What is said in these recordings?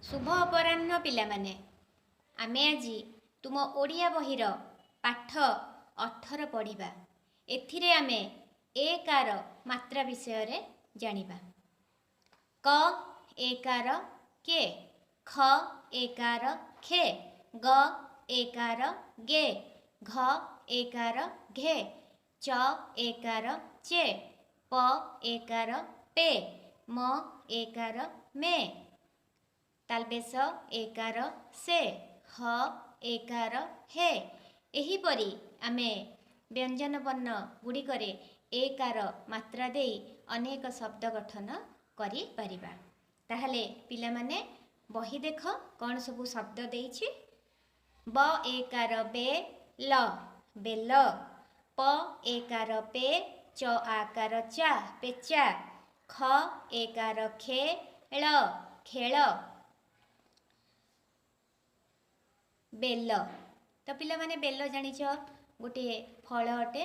शुभ अपराह्न पिलामाने आमे आजी तुम ओडिया बहिर पाठ 18 पढ़िबा। एथिरे आमे एकार मात्रा विषय रे जानिबा। क एकार के, ख एकार खे, ग एकार गे, घ एकार घे, च एकार चे, प एकार पे, म एकार मे, तालबेस एकार से, ह एकार हे। एहीपरि आमे व्यंजन वर्ण गुड़िकरे एकार मात्रा देई अनेक शब्द गठन करि परिबा। ताहले पिलामाने बही देख कौन सबु शब्द देइछि। ब एकार बे ल बेल, प एकार पे च आकार चा पेचा, ख एकार खे ळ खेळ, बेल। तो पिला माने बेल जानिछ गोटे फल अटे।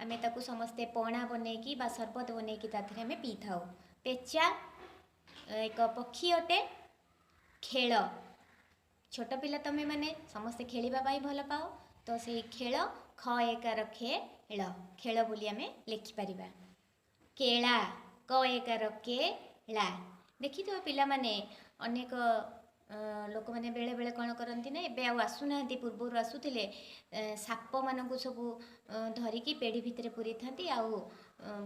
आमे ताकू समस्ते पणा बनेकी बा सरबत बनेकी ताथरे आमे पी थाउ। पेचा एक पक्षी अटे। खेल छोट पिला तमे माने समस्ते खेलिबा पाई भल पाओ तो से खेल ख एकार खेल खेल बोली आमे लिखि परिबा। केला क एकार केला। देखि तो पिला माने अनेक लोक माने बेले बेले कौन करती ना एबे आसुना पूर्वर आसुले साप मानक सब धरिकी पेढ़ी भितर पूरी था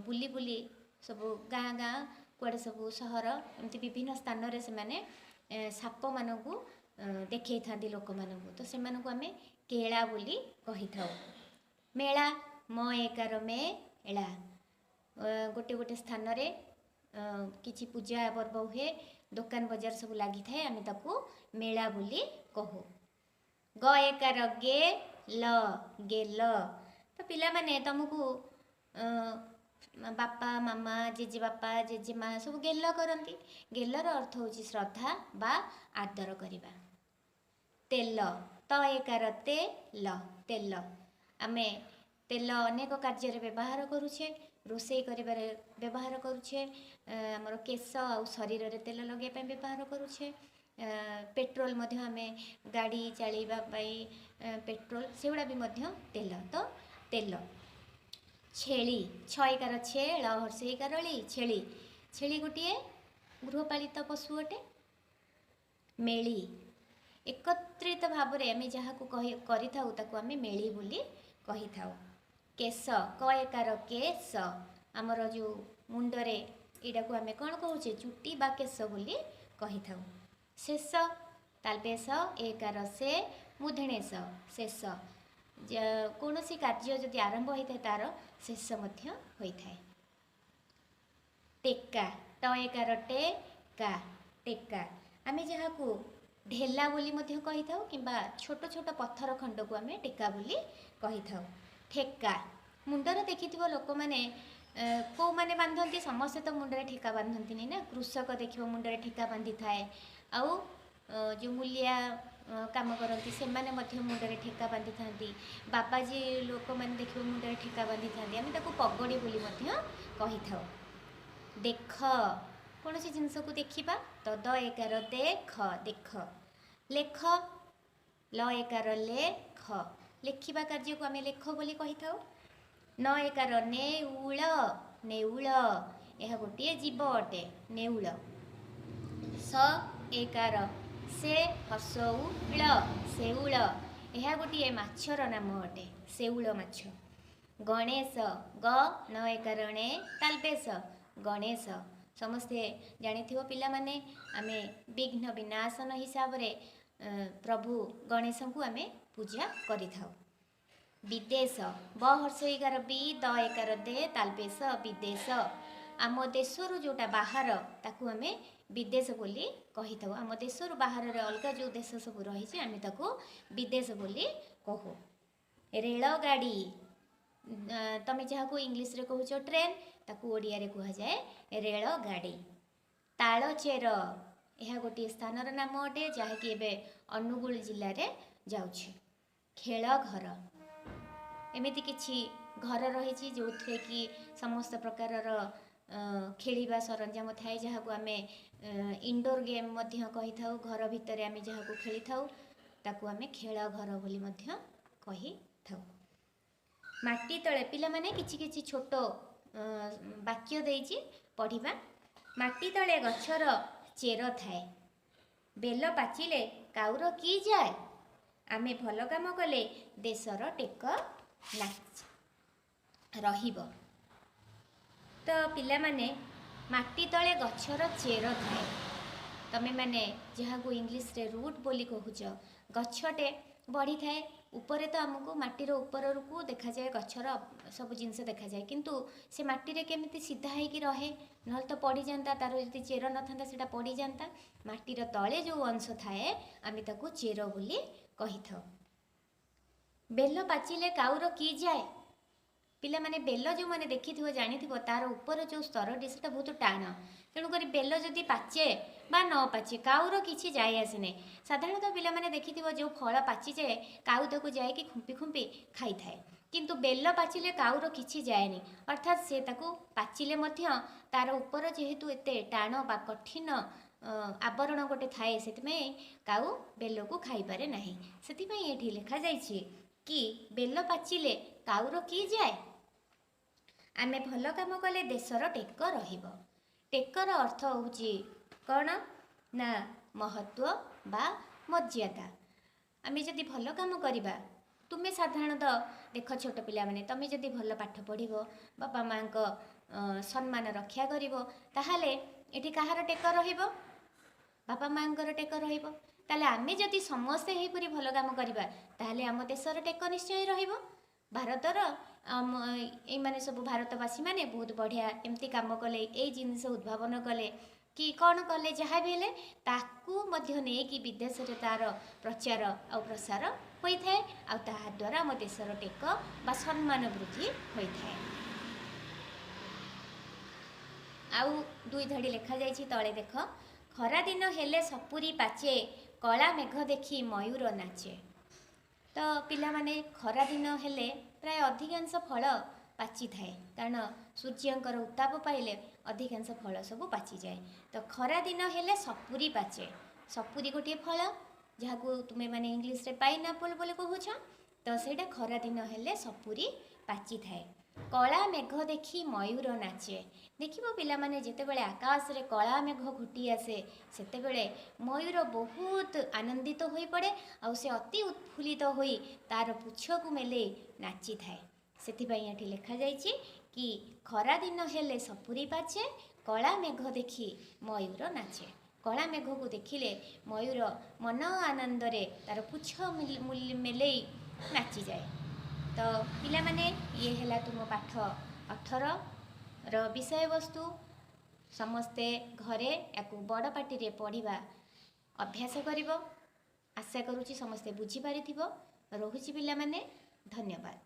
बुली बुली सब गाँ गाँ कुआड़े सब सहर एमती विभिन्न स्थान रे से माने साप मानक देखई था लोक मानक तो से आम केला बोली कही था। मेला म एकार मेला गोटे गोटे स्थान रे किछि पूजा पर्व हुए दुकान बजार सब लगी थाए आम ताकू मेला बोली कहू। ग एकार गे ल गेल। तो पिला माने तुमको बापा मामा जेजे बापा जेजे माँ सब गेल करती। गेलर अर्थ हूँ श्रद्धा बा आदर करवा। तेल त एकार तेल तेल आमे तेल अनेक कार्य व्यवहार करुछे। रोषे करिबारे व्यवहार करुछे। हमर केश आ शरीर रे तेल लगे पे व्यवहार करुछे। पेट्रोल मध्य आमे गाड़ी चलाइबा पाई पेट्रोल सेगुड़ा भी मध्य तेल। तो तेल। छेली छ एकार छेल हर्ष एकार ली छेली। छेली गोटे गृहपालित पशु अटे। मेली एकत्रित भाव में आम जहाँ को करी मेली बोली कही थाउ। केश क एकार केश आमर जो मुंडरे एटा को आमे कौन कहूचे चुट्टी बा केश बोली कही थाउ। शेष तालबेस एकार से मुधेणेश शेष कौन सी कार्य जदि आरंभ होता है तार शेष मध्य होता है। टेका ट एकार टेका टेका आमे जहाँ को ढेला बोली मध्य कही थाउ किंबा छोट छोट पत्थर खंड को आमे टेका बोली कही थाउ। ठेका मुंडर देखिथिबो लोक माने को माने बांधती समस्ते तो मुंडरे ठेका बांधती नहीं ना। कृषक देखिबो मुंडरे ठेका बांधी थाए आउ जो मूलिया काम करती से माने मध्य मुंडरे ठेका बांधी थांती। बाबाजी लोक माने देखिबो मुंडरे ठेका बांधी थांती आमे ताको पगड़ी बोली मध्य कही थाउ। देख कौन सी जिनस को देखिबा तो द एकार देख देख। लेख ल एकार लेख लेखिबा कार्य को आमे लेख बोली कही थाउ। न एकार नेउल नेउल यह गोटे जीव अटे नेउल। स एकार से हसौल सेउल यह गोटे माछर नाम अटे सेउल माछ। गणेश ग न एकार ने तालबेस गणेश समस्ते जानिथिबो पिला माने आमे विघ्न विनाशन हिसाब रे प्रभु गणेश को आमे पूजा करि थाउ। विदेश ब हर्ष एकार बी द एकार दे तालबेस विदेश आम देशरू जोटा बाहर ताकू आमे विदेश बोली कही थाउ। आम देशरू बाहर रे अलगा जो देश सब रही आमे ताकू विदेश बोली कहू। रेल गाड़ी तमे जहाँ को इंग्लिश रे कहूछ ट्रेन ताकू ओडिया रे कहा जाए रेल गाड़ी। तालचेर यह गोटे स्थानर नाम अटे जहाँकि एबे अनुगुल जिले रे जाउछि। खेल घर एमिति किछि घर रही जो कि समस्त प्रकार खेलिबा सरंजाम थाए जहाँ आम इंडोर गेम कही था घर भितर आम जहाँ खेली था ताकू आम खेल घर बोली कही था। माटी तले पिला माने किछि किछि छोट वाक्य देइछि पढ़िबा। माटी तले गछर चेर थाए, बेल पाचिले काउर की जाए, आमे भल काम कले देशर टेक नाच रहिब। तो पिला माने माटी तले गछर चेर थाए, तमे माने जहाँ को इंग्लिश रे रूट बोली कहूच, गछटे बढ़ी थाए ऊपर तो आमको माटीर ऊपर को देखा जाए गछर सब जिनस देखा जाए, किंतु से माटी रे केमिति सीधा होइकी रहे न तो पड़ी जाता, तार यदि चेर न था सेटा पड़ी जाता। माटीर तले जो अंश थाए आमे ताकू चेर बोली कही था। बेल पाचिले काउर की जाए, पिला माने बेल जो माने देखि जानी तार ऊपर जो स्तरटी से बहुत टाण, तेणुक बेल जदि पाचे बा न पाचे काउर किछि जाए आसे नहीं। साधारणतः पिला माने देखि जो फल पाची जाए काउ ताकू जाए कि खुंपी खुंपी खाई थाए, किंतु बेल पाचिले काउर किछि जाएनी, अर्थात से ताकू पाचिले मध्य तार ऊपर जेहेतु एते टाण बा कठिन आवरण गोटे थाए से काउ बेल को खाई पारे नाही। सेथिपई एठी लिखा जाइछि कि बेल पाचिले काउर की जाए, आमे भल काम कले देशर टेक रहिब। टेकर अर्थ होउछि कौन ना महत्व बा मर्यादा। आमे जदि भल काम करिबा, तुमे साधारणतः देख छोट पिला माने तमे जदि भल पाठ पढ़िबो बापा माँ को सम्मान रक्षा करिबो, ताहाले एठी कहार टेक रहिबो, बापा माँ टेक रहिबो। ताले आमे जदि समस्ते हेपरि भल काम करिबा ताहाले आम देशर टेक निश्चय रहिबो। भारतर ये माने सब भारतवासी माने बहुत बढ़िया एमती काम कले, ये जिनिस उद्भावन कले कि कौन कले जहाँ भी हेले ताकू मध्य नहीं कि विदेश रे तार प्रचार आ प्रसार होइथाए आ ताहा द्वारा आम देशर टेक बा सम्मान वृद्धि होइथाए। आउ दुई धाड़ी लेखा जाइछि तळे देख, खरा दिन हेले सपुरी पाचे, कला मेघ देखी मयूर नाचे। तो पिला माने खरा दिन हेले प्राय अधिकांश फल पाची थाए, कारण सूर्यंकर उत्ताप पाइले अधिकांश फल सब पाची जाए। तो खरा दिन हेले सपुरी पाचे, सपुरी गोटे फल जहाँ को तुमे माने इंग्लिश रे पाइनएप्पल बोले कहूछ, तो सेटा खरा दिन हेले सपुरी पाची थाए। कला मेघ देखी मयूर नाचे, देखिबो पिला माने जेतेबेले आकाश रे कला मेघ घुटी आसे सेतेबेले मयूर बहुत आनंदित होई पड़े आ से अति उत्फुल्लित होई तार पुछ को मेले नाची थाए। सेथिपई एठी लेखा जाइछि कि खरा दिन हेले सपुरी पाचे, कला मेघ देखी मयूर नाचे। कला मेघ को देखिले मयूर मन आनंद रे तार पुछ मेले नाची जाए। तो पिला माने ये हेला तुम पाठ 18 विषय वस्तु। समस्ते घरे याकू बड़ पाटी रे पढ़िबा अभ्यास करिवो। आशा करूची समस्ते बुझी पारिथिबो। रहुची पिला माने, धन्यवाद।